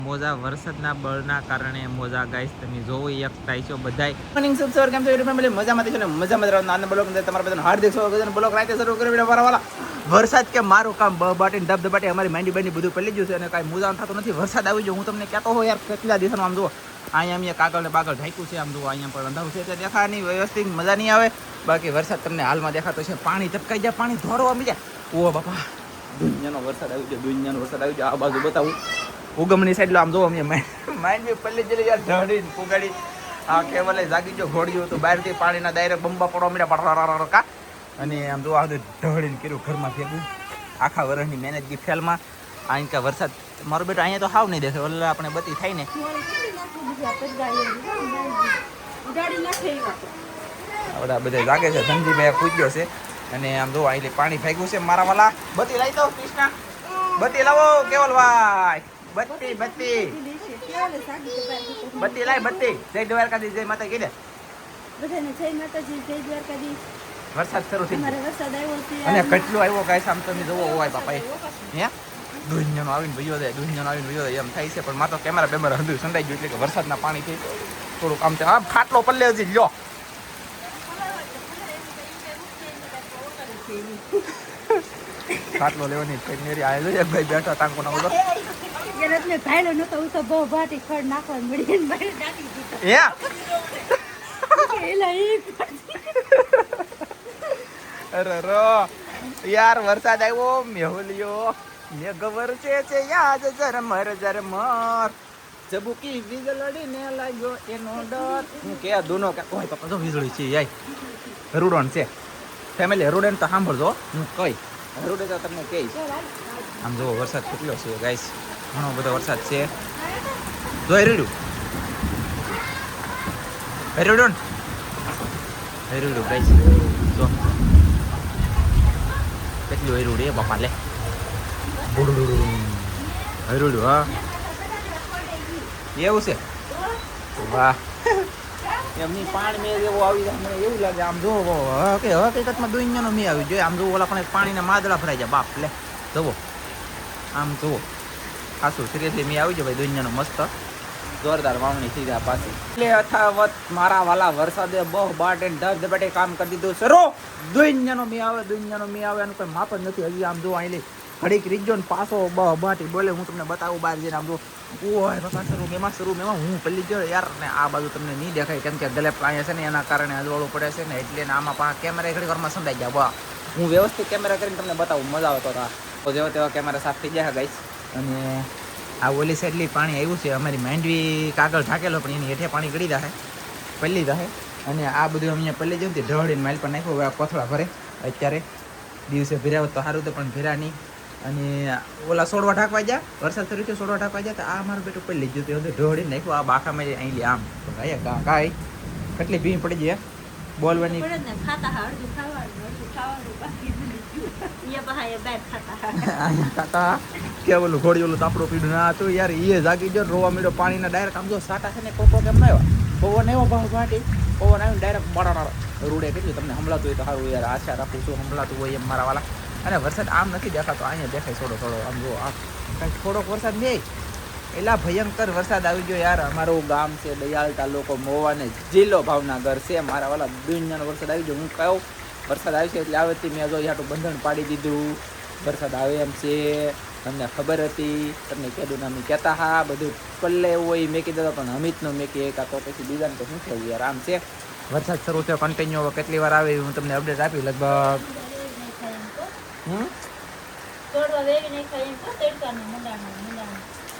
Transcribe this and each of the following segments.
મોજા વરસાદના બળના કારણે મોજા ગાઈસ તમે જોવો એક થાય છો બધાય મોર્નિંગ સબ સર કેમ છો યુટ્યુબ ફેમિલી મજામાં છો ને મજામાં જ રહો નાના બ્લોગ અંદર તમારા બધાનું હાર્દિક સ્વાગત બ્લોગ રાતે શરૂ કરી વિડિયો વાળા વરસાદ કે મારું કામ બાટીને ધબધબાટી અમારી માંડી બાંડી બધું પડી ગયું છે અને કાંઈ મોજા થતો નથી વરસાદ આવી ગયો હું તમને કહેતો હોય યાર કેટલા દિવસનું આમ જુઓ અહીંયા કાગળ ને બાગળ ઢાંક્યું છે આમ જુઓ અહીંયા પણ અંધારું છે એટલે દેખાવાની વ્યવસ્થિત મજા નહીં આવે બાકી વરસાદ તમને હાલમાં દેખાતો છે પાણી ટપકાઈ જાય પાણી ધોરવા મળી જાય ઓ બાપા દુનિયાનો વરસાદ આવી ગયો દુનિયાનો વરસાદ આવી ગયો આ બાજુ બતાવું ઉગમની સાઈડ આમ જો અમે માઇન્ડ બી પલ્લી જલી યાર ઢળી પુગાડી આ કેવલે જાગી ગયો ઘોડ્યું હતું બહારથી પાણીના દાયરે બંબા પડવા મળ્યા કા અને આમ જો આ ઢળીને કર્યું ઘરમાં ભેગું આખા વર્ષની મહેનત ગઈ ફેલમાં અહીં કા વરસાદ મારો બેટો અહીંયા તો હાવ નહીં દેખે એટલે આપણે બતી થાય ને બધા બધા જાગે છે ધનજીભાઈ પૂછ્યો છે અને આમ જો અહીં પાણી ફેંક્યું છે મારા વાલા બતી લાવી દો કૃષ્ણા બત્તી લાવો કેવલભાઈ બત્તી બત્તી બત્તી લાય બત્તી જય દ્વારકાધીશ જય માતા કીધે બધાને જય માતાજી જય દ્વારકાધીશ વરસાદ શરૂ થઈ અમારે વરસાદ આવ્યો છે અને કેટલો આવ્યો કાંઈ સામ તમે જોવો હોય બાપા હે દુનિયાનો આવીને ભયો જાય દુનિયાનો આવીને ભયો જાય એમ થાય છે પણ માતો કેમેરા બેમેરા હંધું સંડાઈ ગયું એટલે કે વરસાદના પાણીથી થોડુંક આમ આ ખાટલો પલ્લે હજી લ્યો ખાટલો લેવાની મેરી આવેલો એક ભાઈ બેઠા તાંકો ના બોલો એટલે ભાઈલો નતો હું તો બહુ ભાટી ખડ નાખવા મળી ને ભાઈ નાખી દીધો એલા અરે રો યાર વરસાદ આવ્યો મેહુલિયો મેઘવર છે યાદ ઝરમર ઝરમર જબુકી વીજળી ને લાગ્યો એનો ડર હું કે દોનો કે કોઈ પપ્પા જો વીજળી છે યાય રૂડણ છે ફેમિલી રૂડણ તો સાંભળજો હું કઈ રૂડે તો તમને કહીશ આમ જો વરસાદ કેટલો છે ગાઈસ ઘણો બધો વરસાદ છે જોઈ રેડું રેડું રેડું ગાઈસ જો કેટલું હેરુડ એ બાપા લે હેરુડ હા એવું છે વાહ એમની પાણી મેં એવું આવી જાય મને એવું લાગે આમ જો કે હકીકતમાં દુનિયાનો મેં આવી જોઈએ આમ જો ઓલા પણ પાણીના માદળા ભરાઈ જાય બાપ લે જુઓ આમ જુઓ ખાસું સિરિયસલી મેં આવી જાય ભાઈ દુનિયાનો મસ્ત જોરદાર વાવણી થઈ જાય પાછી એટલે અથાવત મારા વાલા વરસાદે બહુ બાટે ધબધબાટે કામ કરી દીધું સરો દુનિયાનો મેં આવે એનું કોઈ માપ જ નથી હજી આમ જો અહીં ઘડીક રીજો ને પાછો બાટી બોલે હું તમને બતાવું બહાર જઈને આમ જો ઓય બાપા શરૂ મેમાં હું પેલી ગયો યાર ને આ બાજુ તમને નહીં દેખાય કેમ કે ગલે અહીંયા છે ને એના કારણે અજવાળું પડે છે ને એટલે આમાં પણ કેમેરા ઘડી વારમાં સંડાઈ ગયા બા હું વ્યવસ્થિત કેમેરા કરીને તમને બતાવું મજા આવતો હતા તો જેવા તેવા કેમેરા સાફ થઈ ગયા ગાઈસ અને આ ઓલી સાઈડલી પાણી આવ્યું છે અમારી માંડવી કાગળ ઢાકેલો પણ એની હેઠે પાણી ગળી જાય પલ્લી જાય અને આ બધું અહીંયા પલ્લી જવું તે ઢળીને માઇલ પર નાખ્યું હવે આ કોથળા ભરે અત્યારે દિવસે ભર્યા હોત તો સારું તો પણ ભર્યા નહીં અને ઓલા સોડવા ઢાંકવા ગયા વરસાદ શરૂ થયો સોડવા ઢાંકવા ગયા તો આ મારું બેટું પલ્લી ગયું તે બધું ઢળીને નાખ્યું આ બાખામાં અહીં લે આમ તો કાંઈ કેટલી ભીમ પડી જાય બોલવાની ખાતા કે ઓલું ઘોડી ઓલું તાપડું પીડું ના હતું યાર એ જાગી ગયો રોવા મળ્યો પાણીના ડાયરેક્ટ આમ જો સાટા છે ને કોકો કેમ ના આવ્યા પવન આવ્યો ભાવ ઘાટી પવન આવ્યો ડાયરેક્ટ બરાબર રૂડે કેટલું તમને હમલાતું હોય તો સારું યાર આશા રાખું છું હમલાતું હોય એમ મારા વાલા અને વરસાદ આમ નથી દેખાતો અહીંયા દેખાય થોડો આમ જો આ કંઈક થોડોક વરસાદ બે એટલા ભયંકર વરસાદ આવી ગયો યાર અમારું ગામ છે દયાળ તાલુકો મોવાને જિલ્લો ભાવનગર છે મારા વાલા દુનિયાનો વરસાદ આવી ગયો હું કયો વરસાદ આવી છે એટલે આવેથી મેં જો યાટું બંધન પાડી દીધું વરસાદ આવે એમ છે તમને ખબર હતી તમને કીધું અમે કહેતા હા બધું પલ્લે એવું હોય મેં કીધું પણ અમિતનું મેં કહે કાં તો પછી બીજાને તો શું થયું યાર આમ છે વરસાદ શરૂ થયો કન્ટિન્યુ હવે કેટલી વાર આવે હું તમને અપડેટ આપી લગભગ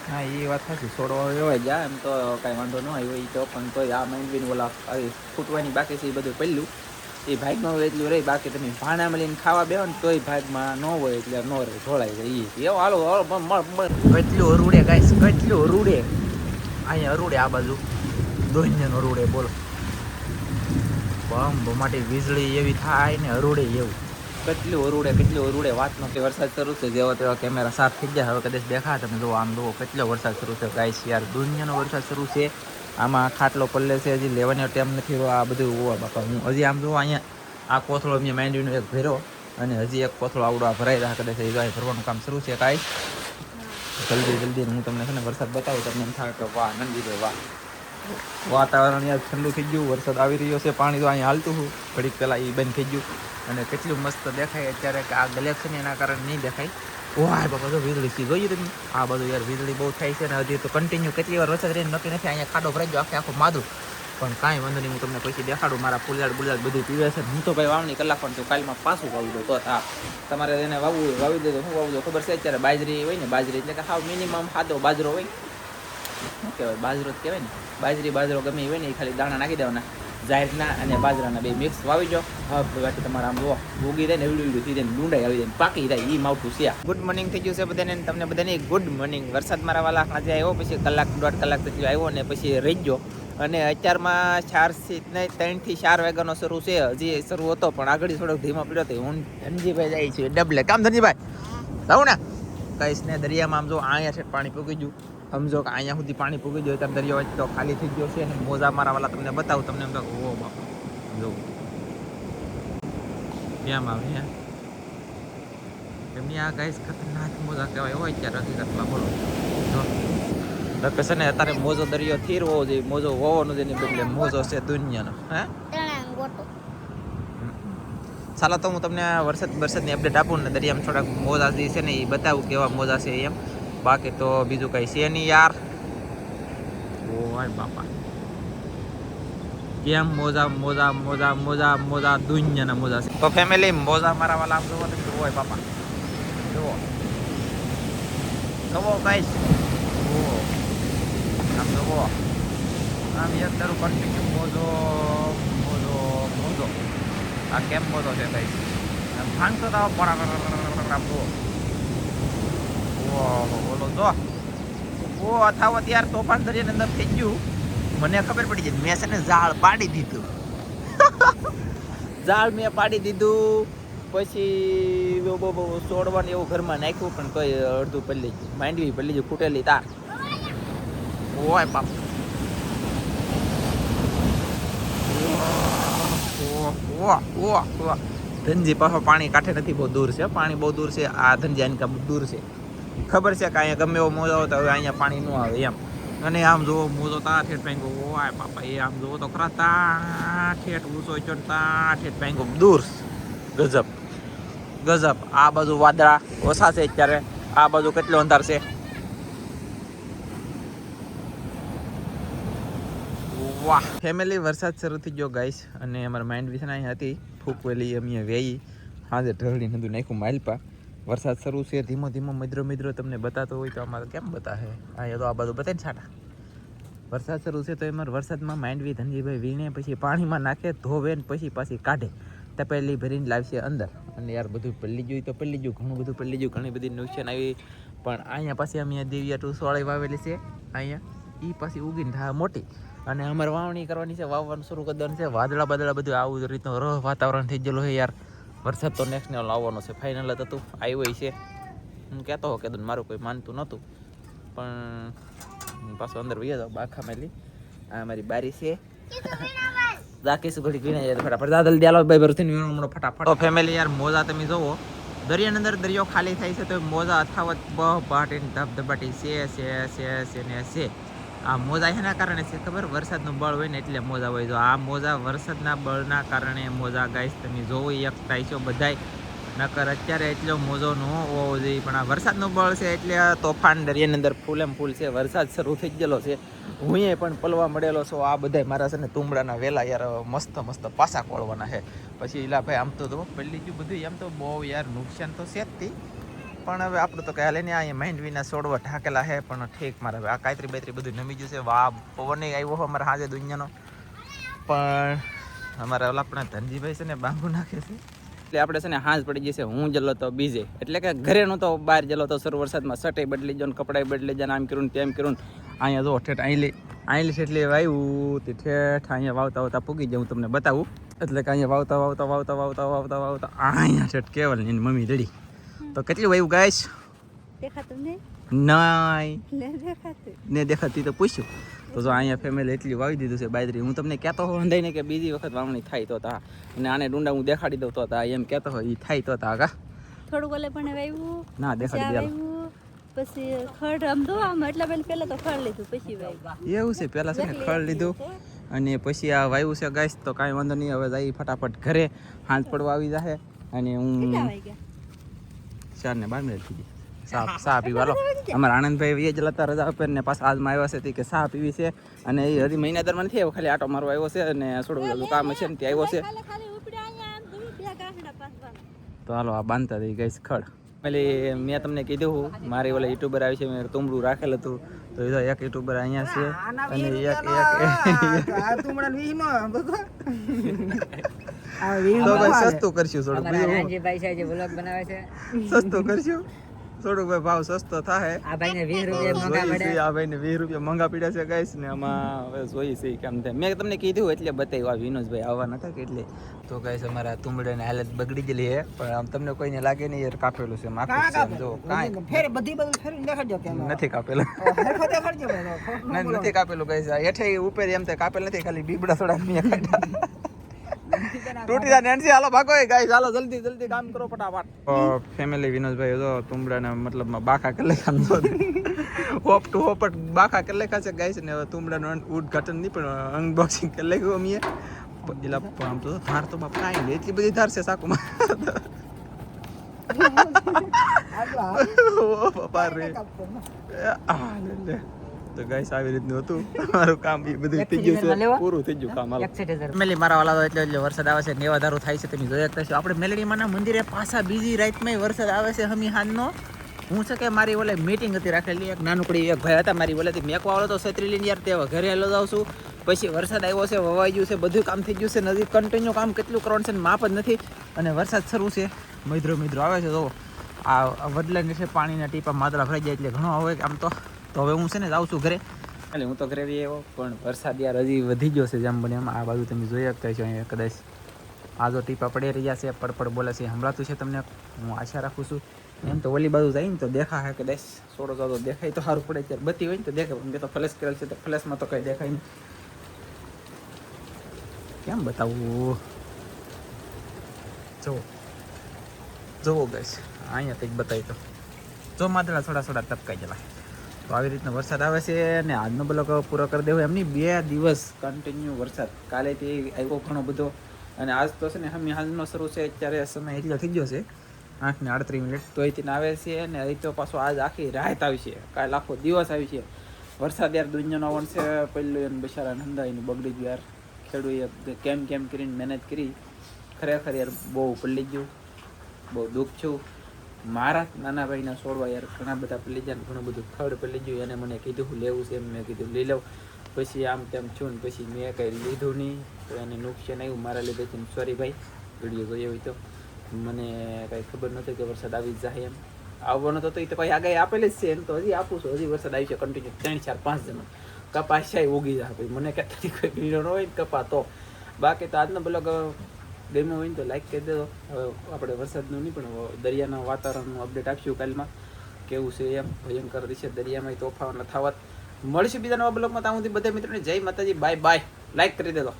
હા એ વાત સાચી છોડવા એવા જાય એમ તો કાંઈ વાંધો ન આવ્યો એ તો પણ તોય આ માંડવીને ઓલા ફૂટવાની બાકી છે એ બધું પહેલું એ ભાગમાં હોય એટલું રહી બાકી તમે ભાણા મળીને ખાવા બેહો ને તોય ભાગમાં ન હોય એટલે ન રહે ઢોળાઈ જાય એવો હાલો કેટલું અરૂડે ગાઈસ કેટલું અરૂડે અહીંયા અરૂડે આ બાજુ દોન્યનો અરૂડે બોલો બમ માટે વીજળી એવી થાય ને અરૂડે એવું કેટલું અરૂડે વાત નથી વરસાદ શરૂ છે જેવો તેવા કેમેરા સાફ થઈ ગયા હવે કદાચ દેખા તમે જો આમ જુઓ કેટલો વરસાદ શરૂ છે ગાઈસ યાર દુનિયાનો વરસાદ શરૂ છે આમાં ખાટલો પલ્લે છે હજી લેવાનો ટાઈમ નથી આ બધું હોવા બાપા હું હજી આમ જો અહીંયા આ કોથળો મેં માંડવીનો એક ભર્યો અને હજી એક કોથળો આવડો ભરાઈ રહ્યા કદાચ એ ભરવાનું કામ શરૂ છે કાંઈ જલ્દી હું તમને છે ને વરસાદ બતાવું તમને એમ થાય કે વાહ નંદીભાઈ વાહ વાતાવરણ યાર ઠંડુ થઈ ગયું વરસાદ આવી રહ્યો છે પાણી તો અહીંયા હાલતું હતું ઘડીક પહેલાં એ બંધ થઈ ગયું અને કેટલું મસ્ત દેખાય અત્યારે કે આ ગલેક્શન એના કારણે નહીં દેખાય વાહ બાબા તો વીજળી સી જોઈએ તમે આ બધું યાર વીજળી બહુ થાય છે ને હજી તો કન્ટિન્યુ કેટલી વાર વરસાદ રહીને નક્કી નથી અહીંયા ખાડો ભરાઈ ગયો આખું માદું પણ કાંઈ વાંધો નહીં હું તમને પછી દેખાડું મારા ફૂલઝાડ બુલઝાડ બધું પીવે છે હું તો ભાઈ વાવણી કલાક પણ તો કાલમાં પાછું વાવી દઉં તો હા તમારે એને વાવી દે તો શું વાવું દો ખબર છે અત્યારે બાજરી હોય ને બાજરી એટલે કે હાવ મિનિમમ સાદો બાજરો હોય શું કહેવાય બાજરો જ કહેવાય ને બાજરો ગમે હોય ને એ ખાલી દાણા નાખી દેવાના જાહેરના અને બાજરાના બે મિક્સ વાવી જો હા બાકી તમારે આમ જો ઉગી જાય ને એવડું થઈ જાય ડુંડાઈ આવી જાય પાકી જાય એ માવઠું છે ગુડ મોર્નિંગ થઈ ગયું છે બધાને તમને બધાને ગુડ મોર્નિંગ વરસાદ મારા વાલા આજે આવ્યો પછી કલાક દોઢ કલાક પછી આવ્યો ને પછી રહી ગયો અને અત્યારમાં 3 થી 4 વાગ્યાનો શરૂ છે હજી શરૂ હતો પણ આગળ થોડોક ધીમો પડ્યો હતો હું ધનજીભાઈ જાય છે ડબલે કામ ધનજીભાઈ જાઉં ને કહીશ ને દરિયામાં આમ જો અહીંયા છે પાણી પૂગી ગયું સમજો કે અહીંયા સુધી પાણી પૂગી ગયું ત્યારે દરિયો તો ખાલી થઈ ગયો છે અને મોજા મારા વાલા તમને બતાવું તમને એમ તો ઓ બાપા જો કેમ આવે એમની આ ગાઈસ ખતરનાક મોજા કહેવાય હોય ત્યારે હકીકતમાં બોલો જો છે ને અત્યારે મોજો દરિયો થીર હોવો જોઈએ મોજો હોવાનો જેની બદલે મોજો છે દુનિયાનો હે ચાલો તો હું તમને વરસાદની અપડેટ આપું ને દરિયામાં થોડાક મોજા જે છે ને એ બતાવું કેવા મોજા છે એમ બાકી તો બીજું કઈ છે નહીં યાર ઓય બાપા કેમ મોજા દુનિયાના મોજા છે તો ફેમિલી મોજા મારા વાલા આમ જોવો તો ઓય બાપા જુઓ ગાઈસ આમ જુઓ આમ એક તારું કન્ટિન્યુ મોજો આ કેમ મોજો છે ગાઈસ આમ ભાંગતો તો આમ જુઓ બોલો તો ઓ અથાવત યાર તોફાન દરિયાની અંદર થઈ ગયું મને ખબર પડી જાય મેં છે ને ઝાડ પાડી દીધું મેં પાડી દીધું પછી છોડવાનું એવું ઘરમાં નાખ્યું પણ કોઈ અડધું પલ્લી ગયું માંડવી પલ્લી ગયું ફૂટેલી તાર ઓય બાપ ધનજી પાછો પાણી કાંઠે નથી બહુ દૂર છે પાણી બહુ દૂર છે આ ધનજી આની કા દૂર છે ખબર છે કે અહીંયા ગમે એવો મોજો હોય તો હવે અહીંયા પાણી ન આવે એમ અને આમ જુઓ મોજો તા ઠેઠ ભાંગો ઓય બાપા એ આમ જુઓ તો ખરા તા ઠેઠ ઊંચો ચો તા ઠેઠ ભાંગો દૂર ગજબ આ બાજુ વાદળા ઓછા છે અત્યારે આ બાજુ કેટલો અંધાર છે વાહ ફેમિલી વરસાદ શરૂ થઈ ગયો ગાઈસ અને અમારા માઇન્ડ વિશે અહીંયા હતી ફૂકવેલી અમે વેઈ હાજર ઢળડી નતું નાખ્યું માલપા વરસાદ શરૂ છે ધીમો મિત્રો તમને બતાતો હોય તો અમારે કેમ બતાવે અહીંયા તો આ બધું બતાવે ને છાટા વરસાદ શરૂ છે તો એમાં વરસાદમાં માંડવી ધનજીભાઈ વીણે પછી પાણીમાં નાખે ધોવે ને પછી પાછી કાઢે તપેલી ભરીને લાવશે અંદર અને યાર બધું પલ્લી ગયું તો પલ્લી ગયું ઘણું બધું પલ્લી ગયું ઘણી બધી નુકસાન આવી પણ અહીંયા પાછી અમે દિવ્યા 2 સોળી વાવેલી છે અહીંયા એ પાછી ઉગીને થાય મોટી અને અમારે વાવણી કરવાની છે વાવવાનું શરૂ કરી દેવાનું છે વાદળા બધું આવું રીતનું વાતાવરણ થઈ ગયેલું છે યાર વરસાદ તો નેક્સ્ટ લેવલ આવવાનો છે ફાઇનલ જ હતું આવ્યો છે હું કહેતો હો કે મારું કોઈ માનતું નહોતું પણ પાછું અંદર વહી જાવ બાખા મેલી આ મારી બારી છે રાખીશ ઘડી ગીને ફટાફટ દાદલ દેલો ભાઈ ભરથી વીણો ફટાફટ તો ફેમિલી યાર મોજા તમે જોવો દરિયાની અંદર દરિયો ખાલી થાય છે તો મોજા અથાવત બહાટીને ધબધબાટી છે આ મોજા એના કારણે છે ખબર વરસાદનું બળ હોય ને એટલે મોજા હોય જો આ મોજા વરસાદના બળના કારણે મોજા ગાઈસ તમે જોવો એક થાય છો બધાય નકર અત્યારે એટલો મોજો ન હોવો જોઈએ પણ આ વરસાદનું બળ છે એટલે તોફાન દરિયાની અંદર ફૂલેમ ફૂલ છે વરસાદ શરૂ થઈ ગયેલો છે હું પણ પલવા મળેલો છું આ બધા મારા છે ને તુંબડાના વેલા યાર મસ્ત પાસા કોળવાના છે પછી એલા ભાઈ આમ તો પલ્લી ગયું બધું એમ તો બહુ યાર નુકસાન તો છે જ પણ હવે આપણું તો કહેવાય ને અહીંયા માંડવીના છોડવા ઢાકેલા છે પણ ઠીક મારે હવે આ કાતરી બાતરી બધું નમી ગયું છે વાહ પવન આવ્યો હોય અમારે હાજે દુનિયાનો પણ અમારે ઓલા પણ ધનજીભાઈ છે ને બાંબુ નાખે છે એટલે આપણે છે ને હાંજ પડી જશે હું જલો તો બીજે એટલે કે ઘરે નો તો બહાર જલો તો સર વરસાદમાં સટે બદલી જાવ કપડાં બદલી જાય આમ કર્યું તેમ કર્યું અહીંયા જો ઠેઠ આઈલી એટલે વાવ્યું તે ઠેઠ અહીંયા વાવતા પૂગી જાય હું તમને બતાવું એટલે કે અહીંયા વાવતા અહીંયા ઠેઠ કેવલ એની મમ્મી રેડી તો કેટલી વાવ્યું ગાઈશ દેખાતું નહીં ને દેખાતી તો પૂછ્યું તો જો અહીંયા ફેમિલી એટલી વાવી દીધું છે બાજરી હું તમને કહેતો હોય અંધાઈ ને કે બીજી વખત વાવણી થાય તો તા અને આને ડુંડા હું દેખાડી દઉં તો તા એમ કહેતો હોય એ થાય તો તા કા થોડું ઓલે પણ વાવ્યું ના દેખાડી દે પછી ખડ આમ ધોવામાં એટલે પહેલા તો ખડ લીધું પછી વાવ્યું. એવું છે પેલા છે ને ખડ લીધું અને પછી આ વાયુ છે ગાઈસ તો કાંઈ વાંધો નહીં હવે જઈ ફટાફટ ઘરે હાંજ પડવા આવી જશે અને હું કેટલા વાગ્યા? 4:12 મિનિટ થઈ ગઈ સા પીવા લો અમારા આનંદભાઈ વીએ જ લતા રજા ઉપર ને પાછા આજમાં આવ્યા છે કે સા પીવી છે અને એ હજી મહિનાદરમાં નથી આવ્યો ખાલી આટો મારવા આવ્યો છે અને થોડું બધું કામ છે ને ત્યાં આવ્યો છે ખાલી ઉપડ્યા અહીંયા આમ ધોઈ બે ગાંઠડા પાછવા. તો હાલો આ બાંધતા થઈ ગઈ ખડ એટલે મેં તમને કીધું મારી ઓલા યુટ્યુબર આવી છે મેં તુંબડું રાખેલ હતું તો એ એક યુટ્યુબર અહીંયા છે અને એક તો ભાઈ સસ્તું કરશું થોડું સસ્તું કરશું થોડુંક ભાઈ ભાવ સસ્તો થાય આ ભાઈને 20 રૂપિયા મોંઘા પડે. આ ભાઈને 20 રૂપિયા મોંઘા પડ્યા છે ગાઈસ ને આમાં હવે જોઈ છે કેમ થાય મેં તમને કીધું એટલે બતાવ્યું આ વિનોદભાઈ આવવા નતા કે એટલે તો ગાઈસ અમારા તુંબડાની હાલત બગડી ગયેલી છે પણ આમ તમને કોઈને લાગે નહીં યાર કાપેલું છે આખું છે આમ જો કાંઈ નથી કાપેલું નથી કાપેલું ગાઈસ હેઠે ઉપર એમ થાય કાપેલ નથી ખાલી બીબડા થોડા કાઢ્યા તૂટી જાય નેન્સી હાલો ભાગો એ ગાઈસ હાલો જલ્દી કામ કરો ફટાફટ ફેમિલી વિનોદભાઈ તો તુંબડાના મતલબમાં બાખા કરી લેખા હોપ ટુ હોપટ બાખા કરી લેખા છે ગાઈસ ને તુંબડાનું ઉદ્ઘાટન નહીં પણ અનબોક્સિંગ કરી લેખ્યું અમે પેલા આમ તો ધાર તો બાપ કાંઈ નહીં એટલી બધી ધાર છે સાકુમાં ઓ બાપા રે તો ગાઈસ આવી રીતનું હતું મારું કામ બી બધું થઈ ગયું છે પૂરું થઈ ગયું કામ હાલો ફેમિલી મારા વાલા તો એટલે વરસાદ આવે છે નેવાધારું થાય છે તમે જોઈ શકતા છો આપણે મેલડીમાંના મંદિરે પાછા બીજી રાતમાં વરસાદ આવે છે હમી હાનનો હું છે કે મારી ઓલે મીટિંગ હતી રાખેલી એક નાનકડી એક ભાઈ હતા મારી ઓલેથી મેકવા વાળો તો છત્રી લઈને યાર તે ઘરે હેલો જાઉં છું પછી વરસાદ આવ્યો છે વવાઈ ગયું છે બધું કામ થઈ ગયું છે નદી કન્ટિન્યુ કામ કેટલું કરવાનું છે માપ જ નથી અને વરસાદ શરૂ છે મિત્રો આવે છે તો આ વડલા નીચે પાણીના ટીપા માદળા ભરાઈ જાય એટલે ઘણો હવે આમ તો હવે હું છે ને જાઉં છું ઘરે એટલે હું તો ઘરે બી આવ્યો પણ વરસાદ યાર હજી વધી ગયો છે જેમ બને એમ આ બાજુ તમે જોઈ શકતા છો અહીંયા કદાચ આ જો ટીપા પડી રહ્યા છે પડપડ બોલે છે સંભળાતું છે તમને હું આશા રાખું છું એમ તો ઓલી બાજુ જઈને તો દેખા હે કદાચ થોડો તો દેખાય તો સારું પડે ત્યારે બધી હોય ને તો દેખાય મેં તો ફ્લેશ કરેલ છે તો ફ્લેશમાં તો કંઈ દેખાય નહીં કેમ બતાવું જુઓ ગઈશ અહીંયા કંઈક બતાવી તો જો માદળા થોડા ટપકાઈ જલા તો આવી રીતનો વરસાદ આવે છે ને આજનો બ્લોગ પૂરો કરી દેવો એમની 2 દિવસ કન્ટિન્યુ વરસાદ કાલેથી આવ્યો ઘણો બધો અને આજ તો છે ને હમી હાલનો શરૂ છે અત્યારે સમય એટલો થઈ ગયો છે 8:38 તો અહીંથી આવે છે ને અહીં તો પાછો આજ આખી રાત આવી છે કાલે આખો દિવસ આવી છે વરસાદ યાર દુનિયાનો આવણ છે પહેલું એને બિચારા નંદાઈને બગડી ગયું યાર ખેડૂએ કેમ કરીને મહેનત કરી ખરેખર યાર બહુ પલળી ગયું બહુ દુઃખ છું મારા નાના ભાઈના છોડવા યાર ઘણા બધા પલ્લી જાય ઘણું બધું ખડ પલ્લી ગયું એને મને કીધું હું લેવું છે એમ મેં કીધું લઈ લઉં પછી આમ તેમ છું ને પછી મેં કંઈ લીધું નહીં તો એને નુકસાન આવ્યું મારા લીધે સોરી ભાઈ વિડીયો જોયો હોય તો મને કંઈ ખબર નથી કે વરસાદ આવી જ જાય એમ આવવાનો તો એ તો કંઈ આગાહી આપેલી જ છે એમ તો હજી આપું છું હજી વરસાદ આવી છે કન્ટિન્યુ 3, 4, 5 જણ કપા શાય ઉગી જાય ભાઈ મને કહેતા કોઈ ભીડો ન હોય ને કપા તો બાકી તો આજનો બ્લોગ ગમ્યો હોય ને તો લાઈક કરી દેજો હવે આપણે વરસાદનું નહીં પણ દરિયાના વાતાવરણનું અપડેટ આપશું કાલમાં કેવું છે એમ ભયંકર રીતે દરિયામાં તોફાન થવા મળશે બીજા નવા બ્લોગમાં ત્યાં સુધી બધા મિત્રોને જય માતાજી બાય લાઈક કરી દેજો